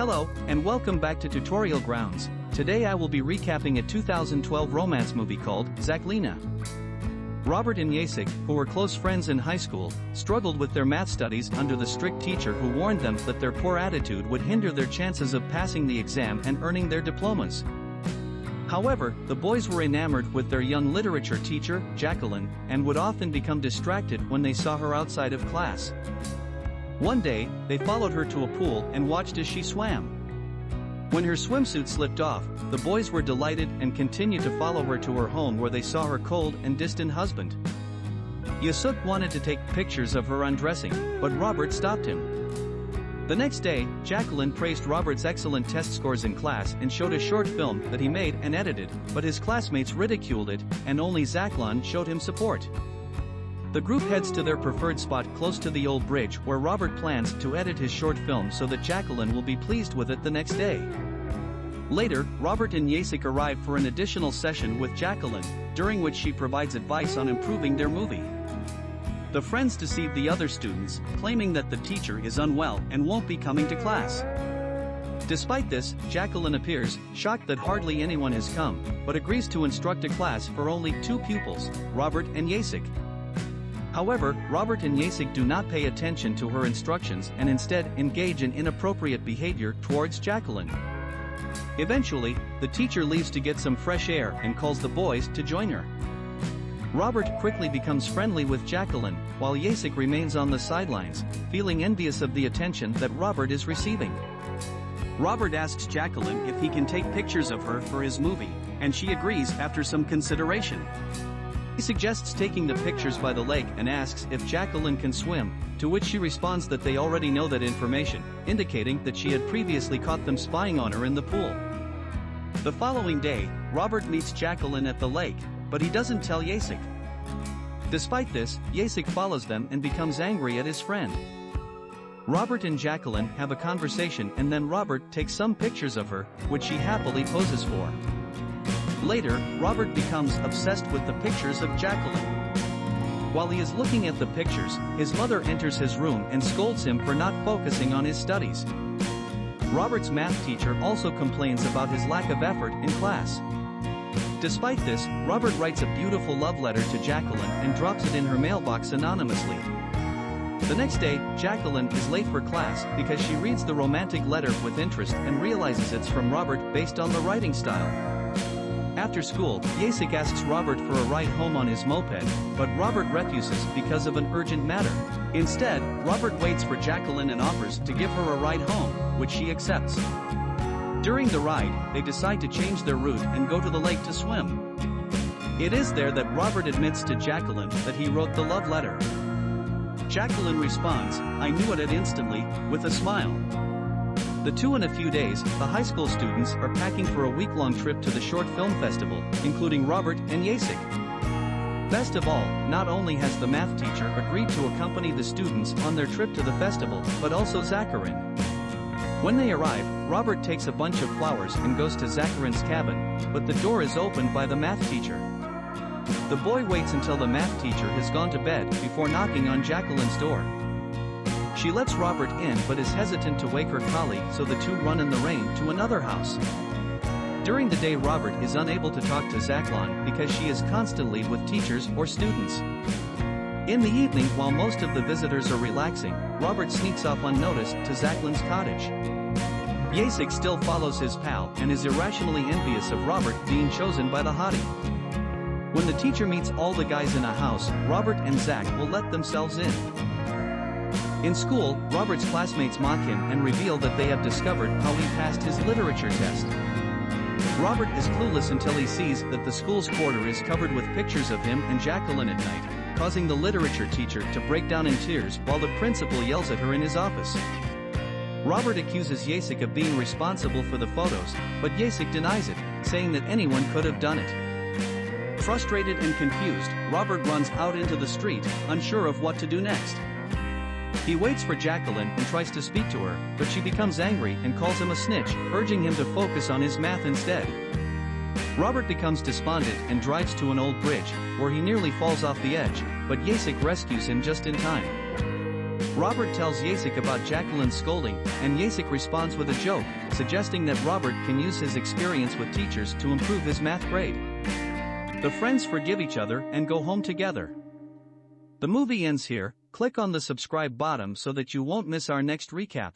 Hello, and welcome back to Tutorial Grounds. Today I will be recapping a 2012 romance movie called Zaklina. Robert and Jacek, who were close friends in high school, struggled with their math studies under the strict teacher who warned them that their poor attitude would hinder their chances of passing the exam and earning their diplomas. However, the boys were enamored with their young literature teacher, Jacqueline, and would often become distracted when they saw her outside of class. One day, they followed her to a pool and watched as she swam. When her swimsuit slipped off, the boys were delighted and continued to follow her to her home where they saw her cold and distant husband. Jacek wanted to take pictures of her undressing, but Robert stopped him. The next day, Jacqueline praised Robert's excellent test scores in class and showed a short film that he made and edited, but his classmates ridiculed it, and only Zaklina showed him support. The group heads to their preferred spot close to the old bridge where Robert plans to edit his short film so that Jacqueline will be pleased with it the next day. Later, Robert and Jacek arrive for an additional session with Jacqueline, during which she provides advice on improving their movie. The friends deceive the other students, claiming that the teacher is unwell and won't be coming to class. Despite this, Jacqueline appears, shocked that hardly anyone has come, but agrees to instruct a class for only 2 pupils, Robert and Jacek. However, Robert and Jacek do not pay attention to her instructions and instead engage in inappropriate behavior towards Jacqueline. Eventually, the teacher leaves to get some fresh air and calls the boys to join her. Robert quickly becomes friendly with Jacqueline, while Jacek remains on the sidelines, feeling envious of the attention that Robert is receiving. Robert asks Jacqueline if he can take pictures of her for his movie, and she agrees after some consideration. He suggests taking the pictures by the lake and asks if Jacqueline can swim, to which she responds that they already know that information, indicating that she had previously caught them spying on her in the pool. The following day, Robert meets Jacqueline at the lake, but he doesn't tell Jacek. Despite this, Jacek follows them and becomes angry at his friend. Robert and Jacqueline have a conversation and then Robert takes some pictures of her, which she happily poses for. Later, Robert becomes obsessed with the pictures of Jacqueline. While he is looking at the pictures, his mother enters his room and scolds him for not focusing on his studies. Robert's math teacher also complains about his lack of effort in class. Despite this, Robert writes a beautiful love letter to Jacqueline and drops it in her mailbox anonymously. The next day, Jacqueline is late for class because she reads the romantic letter with interest and realizes it's from Robert based on the writing style. After school, Jacek asks Robert for a ride home on his moped, but Robert refuses because of an urgent matter. Instead, Robert waits for Jacqueline and offers to give her a ride home, which she accepts. During the ride, they decide to change their route and go to the lake to swim. It is there that Robert admits to Jacqueline that he wrote the love letter. Jacqueline responds, "I knew it instantly," with a smile. The 2 in a few days, the high school students are packing for a week-long trip to the short film festival, including Robert and Jacek. Best of all, not only has the math teacher agreed to accompany the students on their trip to the festival, but also Zaklina. When they arrive, Robert takes a bunch of flowers and goes to Zaklina's cabin, but the door is opened by the math teacher. The boy waits until the math teacher has gone to bed before knocking on Jacqueline's door. She lets Robert in but is hesitant to wake her colleague, so the 2 run in the rain to another house. During the day, Robert is unable to talk to Zaklina because she is constantly with teachers or students. In the evening, while most of the visitors are relaxing, Robert sneaks off unnoticed to Zaklina's cottage. Jacek still follows his pal and is irrationally envious of Robert being chosen by the hottie. When the teacher meets all the guys in a house, Robert and Zach will let themselves in. In school, Robert's classmates mock him and reveal that they have discovered how he passed his literature test. Robert is clueless until he sees that the school's quarter is covered with pictures of him and Jacqueline at night, causing the literature teacher to break down in tears while the principal yells at her in his office. Robert accuses Jacek of being responsible for the photos, but Jacek denies it, saying that anyone could have done it. Frustrated and confused, Robert runs out into the street, unsure of what to do next. He waits for Jacqueline and tries to speak to her, but she becomes angry and calls him a snitch, urging him to focus on his math instead. Robert becomes despondent and drives to an old bridge, where he nearly falls off the edge, but Jacek rescues him just in time. Robert tells Jacek about Jacqueline's scolding, and Jacek responds with a joke, suggesting that Robert can use his experience with teachers to improve his math grade. The friends forgive each other and go home together. The movie ends here. Click on the subscribe button so that you won't miss our next recap.